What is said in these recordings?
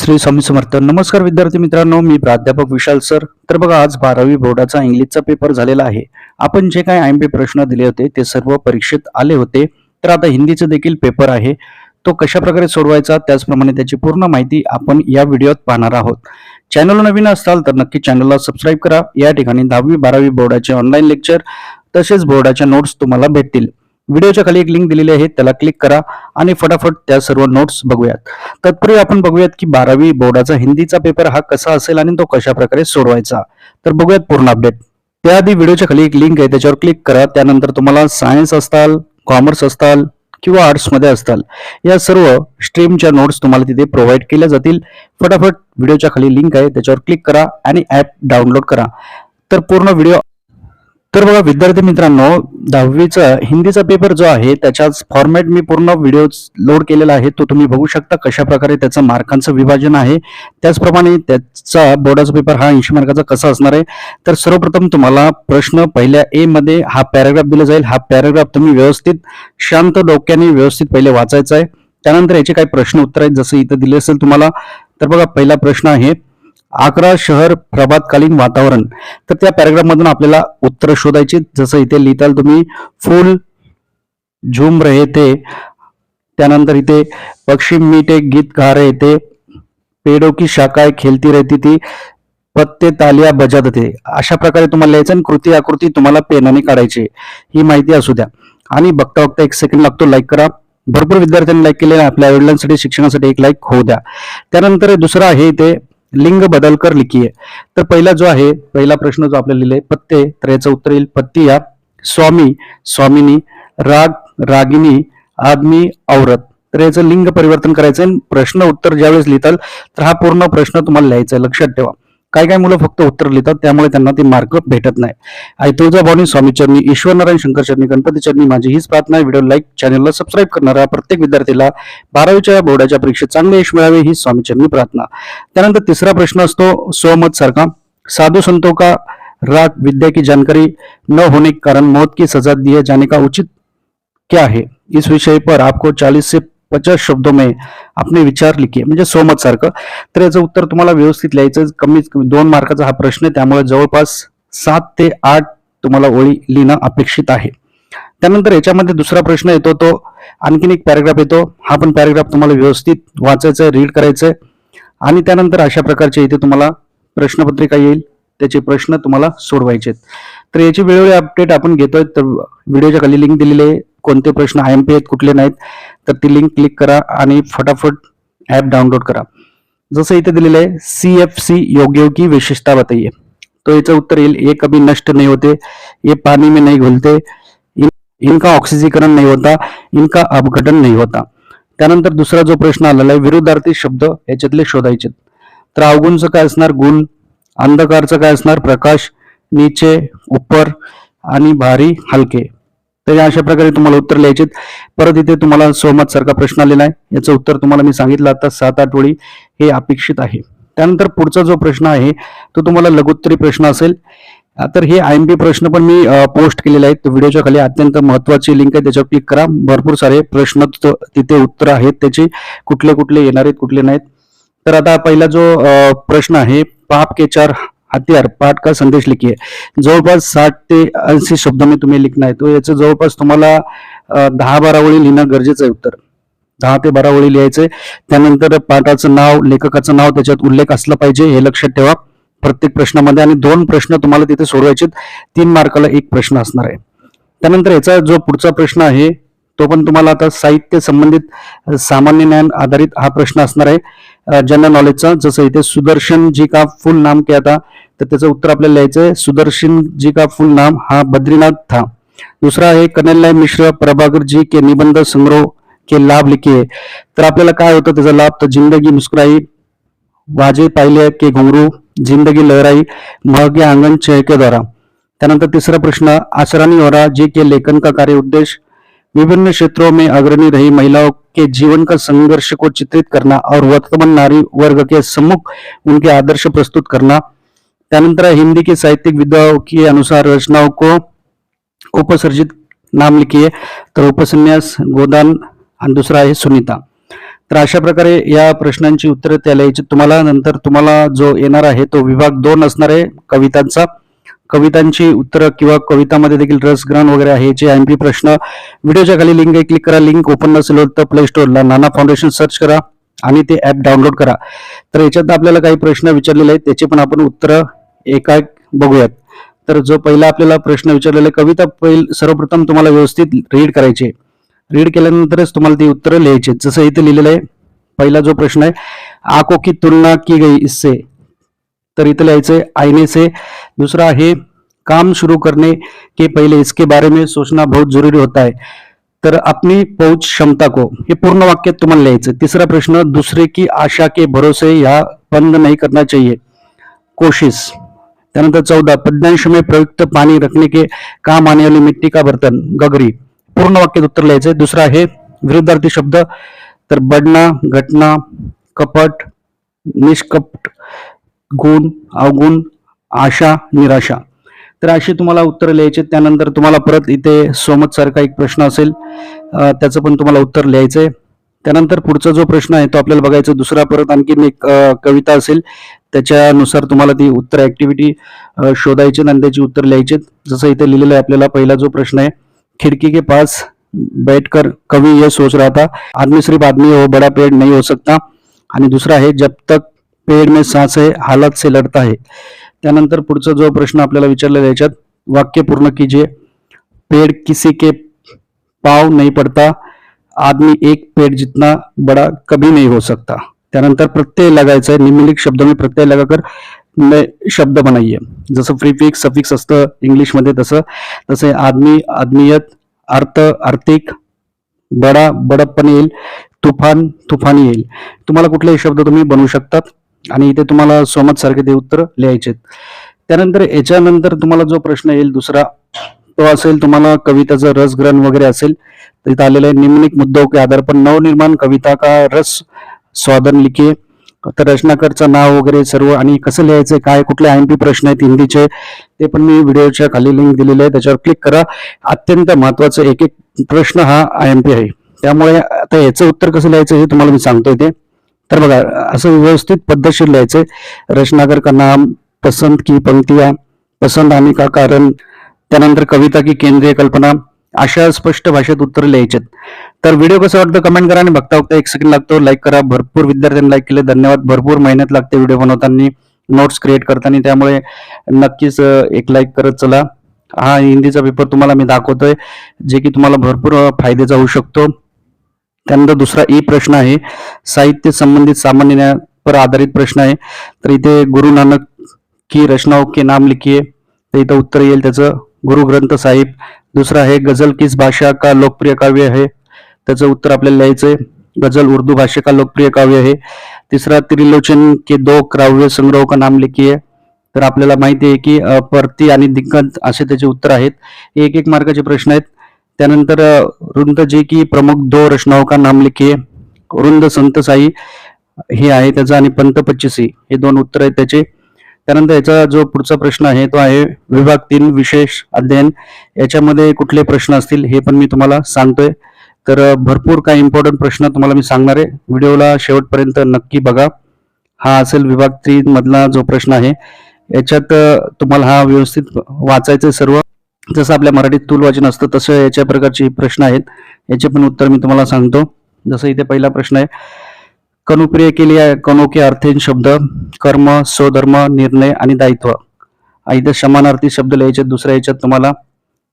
श्री स्वामी समर्थ. नमस्कार विद्यार्थी मित्रांनो, मी प्राध्यापक विशाल सर. तर बघा, आज 12वी बोर्डाचा इंग्लिशचा पेपर झालेला आहे. आपण जे काही IMP प्रश्न दिले होते ते सर्व परीक्षेत आले होते. तर आता हिंदीचा देखील पेपर आहे, तो कशा प्रकारे सोडवायचा त्याचप्रमाणे त्याची पूर्ण माहिती आपण या व्हिडिओत पाहणार आहोत. चॅनल नवीन असाल तर नक्की चॅनलला सबस्क्राईब करा. या ठिकाणी 10वी 12वी बोर्डाचे ऑनलाईन लेक्चर तसेच बोर्डाच्या नोट्स तुम्हाला भेटतील. व्हिडिओच्या खाली एक लिंक दिलेली आहे, त्याला क्लिक करा आणि फटाफट त्या सर्व नोट्स बघूयात. तत्पूर्वी आपण बघूयात की 12वी बोर्डाचा हिंदीचा पेपर हा कसा असेल आणि तो कशा प्रकारे सोडवायचा. तर बघूयात पूर्ण अपडेट. त्याआधी व्हिडिओच्या खाली एक लिंक आहे, त्याच्यावर क्लिक करा. त्यानंतर तुम्हाला सायन्स असताल, कॉमर्स असताल किंवा आर्ट्स मध्ये असताल, या सर्व स्ट्रीमच्या नोट्स तुम्हाला तिथे प्रोव्हाइड केल्या जातील. फटाफट व्हिडिओच्या खाली लिंक आहे, त्याच्यावर क्लिक करा आणि ऍप डाउनलोड करा. तर पूर्ण व्हिडिओ. तर बघा विद्यार्थी मित्रांनो, 10वीचा हिंदीचा पेपर जो आहे त्याच्याच फॉर्मॅट मी पूर्ण व्हिडिओ लोड केलेला आहे, तो तुम्ही बघू शकता कशा प्रकारे त्याचं मार्कांचं विभाजन आहे. त्याचप्रमाणे त्याचा बोर्डाचा पेपर हा 80 मार्काचा कसा असणार आहे. तर सर्वप्रथम तुम्हाला प्रश्न पहिल्या ए मध्ये हा पॅराग्राफ दिला जाईल. हा पॅराग्राफ तुम्ही व्यवस्थित शांत डोक्याने व्यवस्थित पहिले वाचायचा आहे. त्यानंतर याचे काही प्रश्न उत्तर आहेत जसं इथं दिले असेल तुम्हाला. तर बघा, पहिला प्रश्न आहे, आग्रा शहर प्रभातकालीन वातावरण. तर त्या पॅराग्राफ मधून आपल्याला उत्तर शोधायची. जसं इथे लिहिताल तुम्ही, फूल झूम रहे थे, त्यानंतर इथे पक्षी मीठे गीत गा रहे थे, पेड़ों की शाखाएं खेलती रहती थी, पत्ते तालिया बजात थे. अशा प्रकारे तुम्हाला लिहायचं आणि कृती आकृती तुम्हाला पेनाने काढायची. ही माहिती असू द्या. आणि बघता बघता 1 सेकंड लागतो, लाईक करा. भरपूर विद्यार्थ्यांनी लाईक केले. आपल्या आईवडिलांसाठी शिक्षणासाठी एक लाईक होऊ द्या. त्यानंतर दुसरा आहे इथे, लिंग बदल कर लिखिए. तर पहिला जो आहे, पहिला प्रश्न जो आपल्याला लिहिलाय पत्ते, तर याचं उत्तर येईल पत्तिया, स्वामी स्वामिनी, राग रागिनी, आदमी औरत. तर याचं लिंग परिवर्तन करायचं. प्रश्न उत्तर ज्यावेळेस लिहिताल तर हा पूर्ण प्रश्न तुम्हाला लिहायचा आहे. लक्षात ठेवा, काही काही मुलं फक्त उत्तर लिहितात, त्यामुळे त्यांना ते मार्क भेटत नाही. आई तुळजाभवानी स्वामी चरणी, ईश्वरनारायण शंकर चरणी, गणपती चरणी माझी हीच प्रार्थना आहे. व्हिडिओ लाईक, चॅनलला सबस्क्राईब करणारा प्रत्येक विद्यार्थ्याला 12वीच्या बोर्डाच्या परीक्षेत चांगले यश मिळावे ही स्वामी चरणी प्रार्थना. त्यानंतर तिसरा प्रश्न असतो, स्वमत सारखा, साधु संतों का राग विद्या की जानकारी न होने के कारण मौत की सजा दिए जाने का उचित क्या है. इस विषय पर आपको 40 से 50 शब्दों में अपने विचार लिखिए. म्हणजे स्वमत सारखं. तर याचं उत्तर तुम्हाला व्यवस्थित लिहायचं. कमीत कमी 2 मार्काचा हा प्रश्न आहे, त्यामुळे जवळपास 7 ते 8 तुम्हाला ओळी लिहिणं अपेक्षित आहे. त्यानंतर याच्यामध्ये दुसरा प्रश्न येतो, तो आणखीन एक पॅराग्राफ येतो. हा पण पॅराग्राफ तुम्हाला व्यवस्थित वाचायचा आहे, रीड करायचंय. आणि त्यानंतर अशा प्रकारचे इथे तुम्हाला प्रश्नपत्रिका येईल, त्याचे प्रश्न तुम्हाला सोडवायचे. तर याची वेळोवेळी अपडेट आपण घेतोय. तर व्हिडिओच्या खाली लिंक दिलेली आहे, कोणते प्रश्न IMP आहेत कुठले नाहीत. तर ती लिंक क्लिक करा आणि फटाफट ऍप डाउनलोड करा. जसं इथे दिलेलं आहे, CFC योगियों की विशेषता बताइए. तो याचं उत्तर येईल, ये कभी नष्ट नहीं होते, ये पानी में नहीं घुलते, इनका ऑक्सिजीकरण नहीं होता, इनका अपघटन नहीं होता. त्यानंतर दुसरा जो प्रश्न आलेला आहे, विरुद्धार्थी शब्द याच्यातले शोधायचे. तर अवगुणचं काय असणार, गुण. अंधकारचं काय असणार, प्रकाश. नीचे ऊपर आणि भारी हलके. तर अशा प्रकारे तुम्हाला उत्तर लिहायचे. परत इथे तुम्हाला स्वमत सारखा प्रश्न आलेला आहे, याचं उत्तर तुम्हाला मी सांगितलं आता 7-8 ओळी हे अपेक्षित आहे. त्यानंतर पुढचा जो प्रश्न आहे तो तुम्हाला लघुत्तरी प्रश्न असेल. तर हे IMP प्रश्न पण मी पोस्ट केलेले आहेत. व्हिडिओच्या खाली अत्यंत महत्वाची लिंक आहे, त्याच्यावर क्लिक करा. भरपूर सारे प्रश्न तिथे उत्तर आहेत त्याचे, कुठले कुठले येणार आहेत कुठले नाहीत. तर आता पहिला जो प्रश्न आहे, पाप के 4 हथियार पाठ का संदेश लिखिए. जवळपास 60 ते 80 शब्द मी तुम्ही लिखना आहे. तो याचं जवळपास तुम्हाला 10-12 ओळी लिहिणं गरजेचं आहे. उत्तर 10 ते 12 ओळी लिहायचंय. त्यानंतर पाठाचं नाव, लेखकाचं नाव त्याच्यात उल्लेख असला पाहिजे, हे लक्षात ठेवा प्रत्येक प्रश्नामध्ये. आणि 2 प्रश्न तुम्हाला तिथे सोडवायचे. 3 मार्काला 1 प्रश्न असणार आहे. त्यानंतर याचा जो पुढचा प्रश्न आहे तो पण तुम्हाला आता साहित्य संबंधित सामान्य ज्ञान आधारित हा प्रश्न असणार आहे, जनरल नॉलेजचा. जसं इथे सुदर्शन जी का फुल नाम क्या था, तर त्याचं उत्तर आपल्याला लिहायचंय, सुदर्शन जी का फुल नाम हा बद्रीनाथ था. दुसरा आहे, कन्हैयालाल मिश्र प्रभाकर जी के निबंध संग्रह के लाभ लिखिए. तर आपल्याला काय होतं त्याचा लाभ, तर जिंदगी मुस्कुराई, वाजे पाहिले के घुंगरू, जिंदगी लहराई, महगे आंगन चहके द्वारा. त्यानंतर तिसरा प्रश्न, आसरानी वोरा जी के लेखन का कार्य उद्देश्य विभिन्न क्षेत्रों में अग्रणी रही महिलाओं के जीवन का संघर्ष को चित्रित करना और वर्तमान नारी वर्ग के सम्मुख उनके आदर्श प्रस्तुत करना. त्यानंतर हिंदी के साहित्यिक विद्वाओं के अनुसार रचनाओं को उपसर्जित नाम लिखिए. तर उपसन्यास गोदान आणि दुसरा आहे सुनीता. तर अशा प्रकारे या प्रश्नांची उत्तरे त्या लिहायची तुम्हाला. नंतर तुम्हाला जो येणार आहे तो विभाग 2 असणार आहे कवितांचा. कवितांची उत्तरं किंवा कवितामध्ये देखील रसग्रहण वगैरे आहे जे एमपी प्रश्न. व्हिडिओच्या खाली लिंक आहे, क्लिक करा. लिंक ओपन नसेल होत तर प्ले स्टोअरला नाना फाउंडेशन सर्च करा आणि ते ऍप डाउनलोड करा. तर याच्यात आपल्याला काही प्रश्न विचारलेले आहेत, त्याचे पण आपण उत्तरं एका एक बघूयात. तर जो पहिला आपल्याला प्रश्न विचारलेला आहे, कविता सर्वप्रथम तुम्हाला व्यवस्थित रीड करायची. रीड केल्यानंतरच तुम्हाला ती उत्तरं लिहायची. जसं इथे लिहिलेलं आहे, पहिला जो प्रश्न आहे, आंखों की तुलना की गई इससे, तर इथं लिहायचंय आईने से. दूसरा आहे, काम शुरू करने के पहले इसके बारे में सोचना बहुत जरूरी होता है, तर अपनी पहुंच क्षमता को, हे पूर्ण वाक्यात तुम्हाला लिहायचं. तिसरा प्रश्न, दूसरे की आशा के भरोसे यह बंद नहीं करना चाहिए, कोशिश. त्यानंतर 14, पद्यांश में प्रयुक्त पानी रखने के काम आने वाली मिट्टी का बर्तन, गगरी. पूर्ण वाक्यात उत्तर लिहायचंय. दुसरा आहे विरुद्धार्थी शब्द, तर बढ़ना, घटना, कपट, निष्कपट, गुण, अवगुण, आशा, निराशा. तर अशी तुम्हाला उत्तर लिहायचे. त्यानंतर तुम्हाला परत इथे सोमत सारखा एक प्रश्न असेल, त्याचं पण तुम्हाला उत्तर लिहायचंय. त्यानंतर पुढचा जो प्रश्न आहे तो आपल्याला बघायचा. दुसरा परत आणखीन एक कविता असेल, त्याच्यानुसार तुम्हाला ती उत्तर ऍक्टिव्हिटी शोधायची आणि त्याची उत्तर लिहायचे. जसं इथे लिहिलेलं आहे आपल्याला, पहिला जो प्रश्न आहे, खिड़की के पास बैठकर कवि ये सोच रहा था, आदमी सिर्फ आदमी हो, बड़ा पेड़ नहीं हो सकता. आणि दुसरा आहे, जब तक पेड़ में सांस है हालत से लढता है. त्यानंतर पुढचा जो प्रश्न आपल्याला विचारलेला याच्यात, वाक्य पूर्ण कीजिए. पेड़ किसी के पाव नहीं पड़ता, आदमी एक पेड़ जितना बड़ा कभी नहीं हो सकता. त्यानंतर प्रत्यय लगायचा आहे. निम्नलिखित शब्द में प्रत्यय लगाकर नए शब्द बनाइए. जसं प्रीफिक्स सफिक्स असतं इंग्लिशमध्ये तसं तसे आदमी, आदमीयत, अर्थ, आर्थिक, बडा, बडप्पन येईल, तुफान, तुफानी येईल. तुम्हाला कुठलेही शब्द तुम्ही बनवू शकतात आणि इथे तुम्हाला सोमत सारखे ते उत्तर लिहायचे. त्यानंतर याच्यानंतर तुम्हाला जो प्रश्न येईल दुसरा, तो असेल तुम्हाला कविताचं रसग्रहण वगैरे असेल. तर इथं आलेलं आहे, निम्नलिखित मुद्दों के आधार पर नवनिर्माण कविता का रस स्वादन लिखिए. तर रचनाकारचं नाव वगैरे सर्व आणि कसं लिहायचंय, काय कुठले आयएमपी प्रश्न आहेत हिंदीचे, ते पण मी व्हिडिओच्या खाली लिंक दिलेली आहे, त्याच्यावर क्लिक करा. अत्यंत महत्वाचं एक एक प्रश्न हा आयएमपी आहे, त्यामुळे आता याचं उत्तर कसं लिहायचं हे तुम्हाला मी सांगतोय ते. तर बघा, असं व्यवस्थित पद्धतशीर लिहायचंय. रचनाकार का नाम, पसंत की पंक्तियां, पसंत आने का कारण, त्यानंतर कविता की केंद्रीय कल्पना, अशा स्पष्ट भाषेत उत्तर लिहायचे. तर व्हिडिओ कसा वाटतं कमेंट करा आणि बघता बघता 1 सेकंड लागतो, लाईक करा. भरपूर विद्यार्थ्यांनी लाईक केले, धन्यवाद. भरपूर मेहनत लागते व्हिडिओ बनवताना, नोट्स क्रिएट करताना, त्यामुळे नक्कीच एक लाईक करत चला. हा हिंदीचा पेपर तुम्हाला मी दाखवतोय, जे की तुम्हाला भरपूर फायद्याचा होऊ शकतो. त्यानंतर दुसरा ई प्रश्न आहे, साहित्य संबंधित सामान्य ज्ञान पर आधारित प्रश्न आहे. तर इथे गुरु नानक की रचनाओं के नाम लिखिए. तर इथं उत्तर येईल त्याचं, गुरु ग्रंथ साहिब. दुसरा आहे, गजल किस भाषा का लोकप्रिय काव्य है, त्याचं उत्तर आपल्याला लिहायचंय. गजल उर्दू भाषा का लोकप्रिय काव्य है. तिसरा, त्रिलोचन के 2 काव्य संग्रहों का नाम लिखिए. तर आपल्याला माहिती आहे की परती आणि दिग्गंत असे त्याचे उत्तर आहेत. एक एक मार्काचे प्रश्न आहेत. त्यानंतर रुंद जी की प्रमुख 2 रचनाओं का नाम लिखिए. रुंद संत साई हे आहे त्याचा, आणि पंत 25 हे 2 उत्तर आहेत त्याचे. त्यानंतर याचा जो पुढचा प्रश्न आहे तो आहे विभाग 3 विशेष अध्ययन. याच्यामध्ये कुठले प्रश्न असतील हे पण मी तुम्हाला सांगतोय. तर भरपूर काही इम्पॉर्टंट प्रश्न तुम्हाला मी सांगणार आहे, व्हिडिओला शेवटपर्यंत नक्की बघा. हा असेल विभाग 3 मधला जो प्रश्न आहे. याच्यात तुम्हाला हा व्यवस्थित वाचायचं सर्व, जसं आपल्या मराठीत तूल वाचन असतं तसं याच्या प्रकारचे प्रश्न आहेत. याचे पण उत्तर मी तुम्हाला सांगतो. जसं इथे पहिला प्रश्न आहे, कनुप्रिय के लिए कनो के अर्थहीन शब्द, कर्म, स्वधर्म, निर्णय आणि दायित्व. इथे समानार्थी शब्द लिहायचे. दुसऱ्या याच्यात तुम्हाला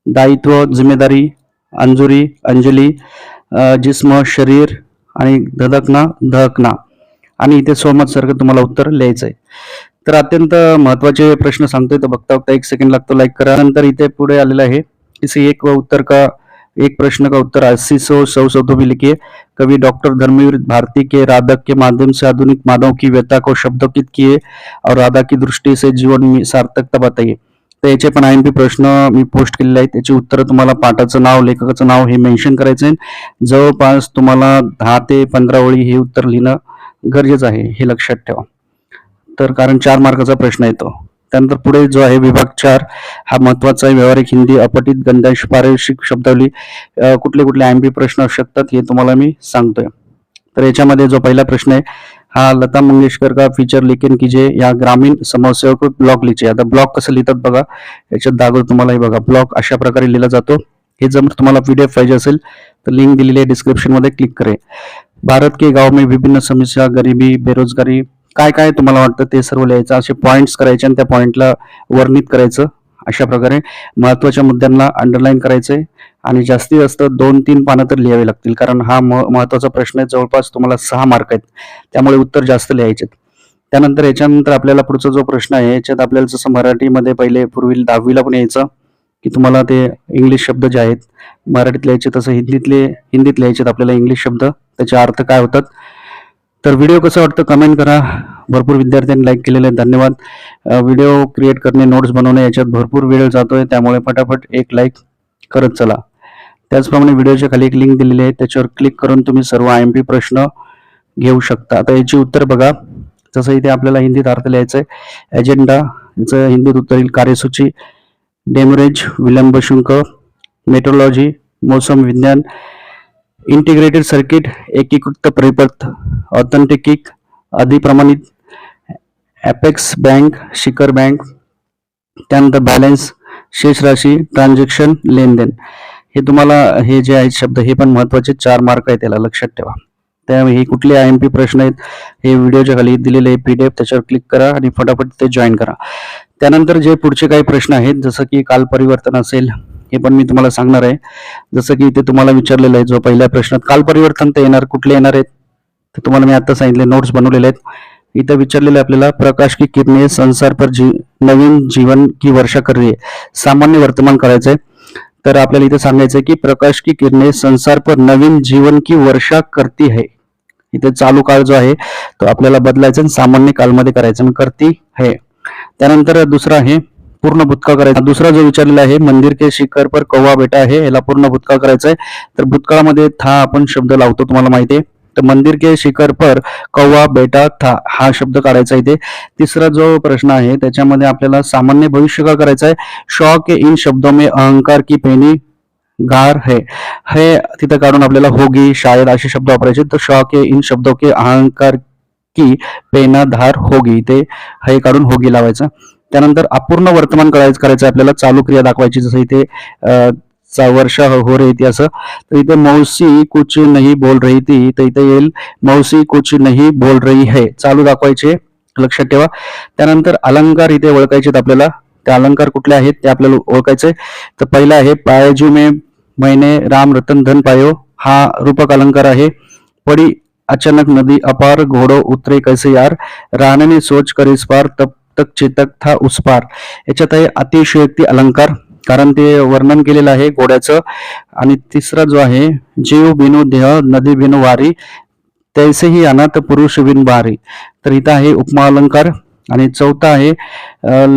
दायित्व, जिम्मेदारी, अंजुरी, अंजली, जिस्म, शरीर आणि धडकना, दहकना. आणि इथे सोमत सारखं तुम्हाला उत्तर लिहायचं आहे. तर अत्यंत महत्वाचे प्रश्न सांगतोय, तर बघता बघता 1 सेकंड लागतो, लाईक करा. नंतर इथे पुढे आलेलं आहे, किसी एक प्रश्न का उत्तर 80-100 भी लिखिए. कवि डॉक्टर धर्मवीर भारती के राधक के माध्यम से आधुनिक मानव की व्यथा को शब्दोकित किए और राधा की दृष्टी से जीवन में सार्थकता बताइए. तर याचे पण आयएमपी प्रश्न मी पोस्ट केलेले आहेत. त्याची उत्तर तुम्हाला पाठाचं नाव, लेखकाचं नाव हे मेन्शन करायचं आहे. जवळपास तुम्हाला 10 ते 15 ओळी हे उत्तर लिहिणं गरजेचं आहे, हे लक्षात ठेवा. तर कारण 4 मार्काचा प्रश्न येतो. त्यानंतर पुढे जो आहे विभाग 4, हा महत्वाचा आहे. व्यावहारिक हिंदी, अपठित गंधांश, पारिभाषिक शब्दावली, कुठले कुठले आयएमपी प्रश्न असू शकतात हे तुम्हाला मी सांगतोय. तर याच्यामध्ये जो पहिला प्रश्न आहे हा लता मंगेशकर का फीचर लेखन कीजिए या ग्रामीण समस्याओं को ब्लॉक लिहिजे. आता ब्लॉक कसं लिहितात बघा, याच्यात दाखवतो तुम्हाला. हे बघा ब्लॉक अशा प्रकारे लिहिला जातो. हे जर तुम्हाला पीडीएफ पाहिजे असेल तर लिंक दिलेली आहे डिस्क्रिप्शन मध्ये, क्लिक करें. भारत के गाव में विभिन्न समस्या, गरिबी, बेरोजगारी, काय काय तुम्हाला वाटतं ते सर्व लिहायचं. असे पॉइंट्स करायचे आणि त्या पॉइंटला वर्णित करायचं. अशा प्रकारे महत्वाच्या मुद्द्यांना अंडरलाईन करायचंय आणि जास्तीत जास्त 2-3 पानं तर लिहावी लागतील, कारण हा महत्वाचा प्रश्न आहे. जवळपास तुम्हाला 6 मार्क आहेत, त्यामुळे उत्तर जास्त लिहायचे. त्यानंतर याच्यानंतर आपल्याला पुढचा जो प्रश्न आहे याच्यात आपल्याला जसं मराठीमध्ये पहिले पूर्वी 10वीला पण यायचं की तुम्हाला ते इंग्लिश शब्द जे आहेत मराठीत लिहायचे, तसं हिंदीत लिहायचे आपल्याला इंग्लिश शब्द, त्याचे अर्थ काय होतात. तर व्हिडिओ कसं वाटतं कमेंट करा. भरपूर विद्यार्थ्यांनी लाईक केलेले, धन्यवाद. व्हिडिओ क्रिएट करणे, नोट्स बनवणे याच्यात भरपूर वेळ जातोय, त्यामुळे फटाफट एक लाईक करत चला. त्याचप्रमाणे व्हिडिओच्या खाली एक लिंक दिलेली आहे, त्याच्यावर क्लिक करून तुम्ही सर्व IMP प्रश्न घेऊ शकता. आता याची उत्तर बघा. जसं इथे आपल्याला हिंदीत अर्थ लिहायचा आहे. एजेंडा याचं हिंदीत उत्तर येईल कार्यसूची, डेमरेज विलंब शुल्क, मेट्रोलॉजी मौसम विज्ञान, इंटिग्रेटेड सर्किट एकीकृत परिपथ, ऑथेंटिक अधिप्रमाणित, एपेक्स बँक शिखर बँक, त्यानंतर बॅलन्स शेष राशी, ट्रान्झॅक्शन लेनदेन. हे तुम्हाला हे जे आहेत शब्द हे पण महत्वाचे 4 मार्क आहेत, त्याला लक्षात ठेवा. त्यामुळे हे कुठले IMP प्रश्न आहेत हे व्हिडिओच्या खाली दिलेले PDF, त्याच्यावर क्लिक करा आणि फटाफट ते जॉईन करा. त्यानंतर जे पुढचे काही प्रश्न आहेत जसं की काल परिवर्तन असेल हे पण मी तुम्हाला सांगणार आहे. जसं की इथे तुम्हाला विचारलेलं आहे जो पहिल्या प्रश्नात काल परिवर्तन ते येणार कुठले येणार आहेत ते तुम्हाला मी आता सांगितले, नोट्स बनवलेले आहेत. इथं विचारलेलं आपल्याला प्रकाश की किरणें संसार पर नवीन जीवन की वर्षा कर रही है, सामान्य वर्तमान करायचंय. तर आपल्याला इथे सांगायचंय की प्रकाश की किरणें संसार पर नवीन जीवन की वर्षा करती है. इथे चालू काळ जो आहे तो आपल्याला बदलायचा आणि सामान्य कालमध्ये करायचं, मग करती है. त्यानंतर दुसरा आहे पूर्ण भूतकाळ करायचा. दुसरा जो विचारलेला आहे मंदिर के शिखर पर कौवा बेटा आहे, याला पूर्ण भूतकाळ करायचा आहे. तर भूतकाळामध्ये था आपण शब्द लावतो, तुम्हाला माहिती आहे. तर मंदिर के शिखर पर कौवा बेटा था हा शब्द काढायचा इथे. तिसरा जो प्रश्न आहे त्याच्यामध्ये आपल्याला सामान्य भविष्यकाळ करायचा आहे. शॉ के इन शब्दों में अहंकार की पेनी गार है, हे तिथं काढून आपल्याला होगी शायद असे शब्द वापरायचे. तर शॉ के इन शब्दों के अहंकार की पेना धार होगी, ते हे काढून होगी लावायचं. त्यानंतर अपूर्ण वर्तमान करायचं आपल्याला, चालू क्रिया दाखवायची. जसं इथे वर्षा हो रही थी असं, तर इथे मौसी कुछ नहीं बोल रही थी, तर इथे येईल मौसी कुछ नहीं बोल रही है, चालू दाखवायचे, लक्षात ठेवा. त्यानंतर अलंकार इथे ओळखायचे आपल्याला. ते अलंकार कुठले आहेत ते आपल्याला ओळखायचे. तर पहिला आहे पायजू में मैंने राम रतन धन पायो, हा रूपक अलंकार आहे. पड़ी अचानक नदी अपार, घोड़ो उतरे कैसे यार, राणे ने सोच कर इस पार, तब तक चेतक था उस पार. याच्यात आहे अतिशयोक्ती अलंकार, कारण ते वर्णन केलेलं आहे घोड्याचं. आणि तिसरा जो आहे जीव बिनु देह नदी बिनु वारी, तैसेही अनाथ पुरुष बिन बारी, तर इथं आहे उपमा अलंकार. आणि चौथा आहे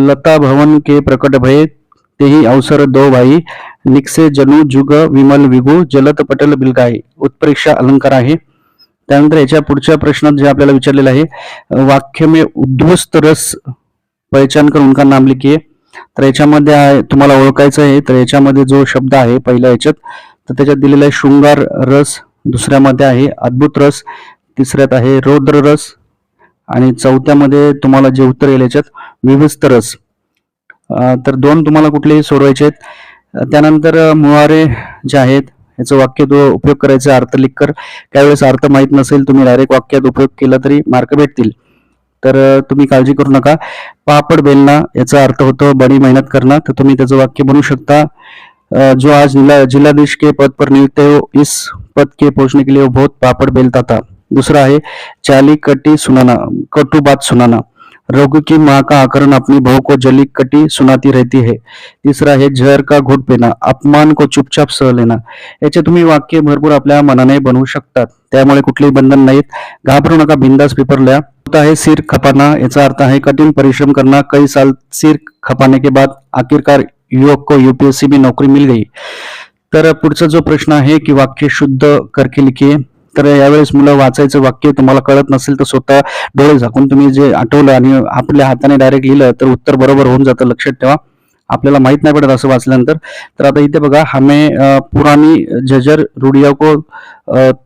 लता भवन के प्रकट भय, तेही अवसर दो भाई, निकसे जनु जुग विमल विभू, जलत पटल बिलगाई, उत्प्रेक्षा अलंकार आहे. त्यानंतर याच्या पुढच्या प्रश्नात जे आपल्याला विचारलेलं आहे वाक्य में उद्ध्वस्त रस पहचान कर उनका नाम लिखिए, तर याच्यामध्ये तुम्हाला ओळखायचं आहे. तर याच्यामध्ये जो शब्द आहे पहिल्या याच्यात तर त्याच्यात दिलेला आहे शृंगार रस, दुसऱ्यामध्ये आहे अद्भुत रस, तिसऱ्यात आहे रौद्र रस आणि चौथ्यामध्ये तुम्हाला जे उत्तर येईल याच्यात विभस्त रस. तर 2 तुम्हाला कुठलेही सोडवायचे आहेत. त्यानंतर मुहारे जे आहेत याचं वाक्य तो उपयोग करायचा, अर्थ लिख कर. त्यावेळेस अर्थ माहित नसेल तुम्ही डायरेक्ट वाक्यात उपयोग केला तरी मार्क भेटतील, तर तुम्ही काळजी करू नका. पापड बेलना याचा अर्थ होतो बडी मेहनत करना, तर तुम्ही त्याचं वाक्य बनवू शकता. जो आज जिलाधीश के पद पर नियुक्त हो, इस पद के पहुंचने के लिए वो बहुत पापड़ बेलता था. दूसरा है चाली कटी सुनाना, कटु बात सुनाना, रघु की माँ का आकरण अपनी बहू को जली कटी सुनाती रहती है. तिसरा है जहर का घुट पेना, अपमान को चुपचाप सह लेना. याचे तुम्ही वाक्य भरपूर आपल्या मनाने बनवू शकतात, त्यामुळे कुठलेही बंधन नाहीत. घाबरू नका, बिंदास पेपर लिहा. है सिर खपाना, याचा अर्थ आहे कठिन परिश्रम करना. कई साल सिर खपाने के बाद आखिरकार युवक को UPSC में नौकरी मिल गई. तर पुढचा जो प्रश्न आहे की वाक्य शुद्ध करके लिखिए. तर यावेळेस मुलं वाचायचं वाक्य तुम्हाला कळत नसेल तर स्वतः डोळे झाकून तुम्ही जे आठवलं आणि आपल्या हाताने डायरेक्ट लिहिलं तर उत्तर बरोबर होऊन जातं, लक्षात ठेवा. आपल्याला माहित नाही पडत असं वाचल्यानंतर. तर आता इथे बघा हमें पुरानी जजर रूढिया को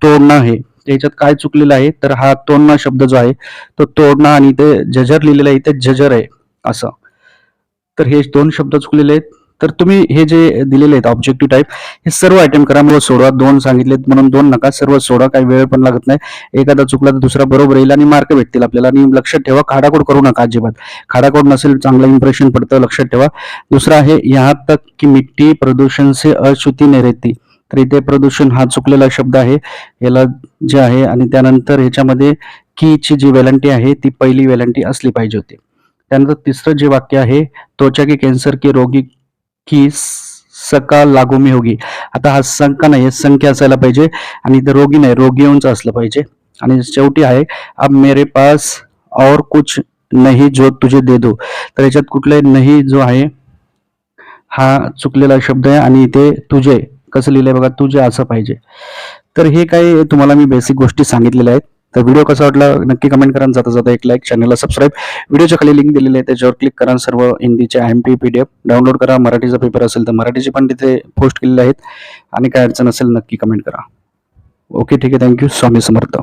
तोडना है, याच्यात काय चुकलेलं आहे, तर हा तोडणा शब्द जो आहे तो तोडणा आणि ते जजर लिहिलेलं आहे इथे जजर आहे असं. तर हे दोन शब्द चुकलेले आहेत. तर तुम्ही हे जे दिलेले आहेत ऑब्जेक्टिव्ह टाईप, हे सर्व अटेम्प्ट करा, मग सोडवा. दोन सांगितलेत म्हणून दोन नका, सर्व सोडा, काही वेळ पण लागत नाही. एखादा चुकला तर दुसरा बरोबर येईल आणि मार्क भेटतील आपल्याला. आणि लक्षात ठेवा, खाडाखोड करू नका अजिबात. खाडाखोड नसेल चांगलं इम्प्रेशन पडतं, लक्षात ठेवा. दुसरा आहे यहाँ तक की मिट्टी प्रदूषण से अशुद्धी नहीं रहती. तर इथे प्रदूषण हा चुकलेला शब्द आहे, याला जे आहे. आणि त्यानंतर ह्याच्यामध्ये की ची जी वेलांटी आहे ती पहिली वेलांटी असली पाहिजे होती. त्यानंतर तिसरं जे वाक्य आहे, त्वचा के कैंसर के रोगी की सका लागू में होगी. आता हा संका नाही, संख्या असायला पाहिजे आणि इथे रोगी नाही, रोगियोंचं असलं पाहिजे. आणि शेवटी आहे, अब मेरे पास और कुछ नहीं जो तुझे दे दो. तर याच्यात कुठले नाही जो आहे हा चुकलेला शब्द आहे आणि इथे तुझे कसं लिहिलंय बघा, तुझे असं पाहिजे. तर हे काही तुम्हाला मी बेसिक गोष्टी सांगितलेल्या आहेत. तर व्हिडिओ कसा वाटला नक्की कमेंट करा. जाता जाता एक लाईक, चॅनलला सबस्क्राईब. व्हिडिओच्या खाली लिंक दिलेली आहे, त्याच्यावर क्लिक करा. सर्व हिंदीचे IMP PDF डाउनलोड करा. मराठीचा पेपर असेल तर मराठीचे पण तिथे पोस्ट केलेले आहेत. आणि काय अडचण असेल नक्की कमेंट करा. ओके, ठीक आहे. थँक्यू. स्वामी समर्थ.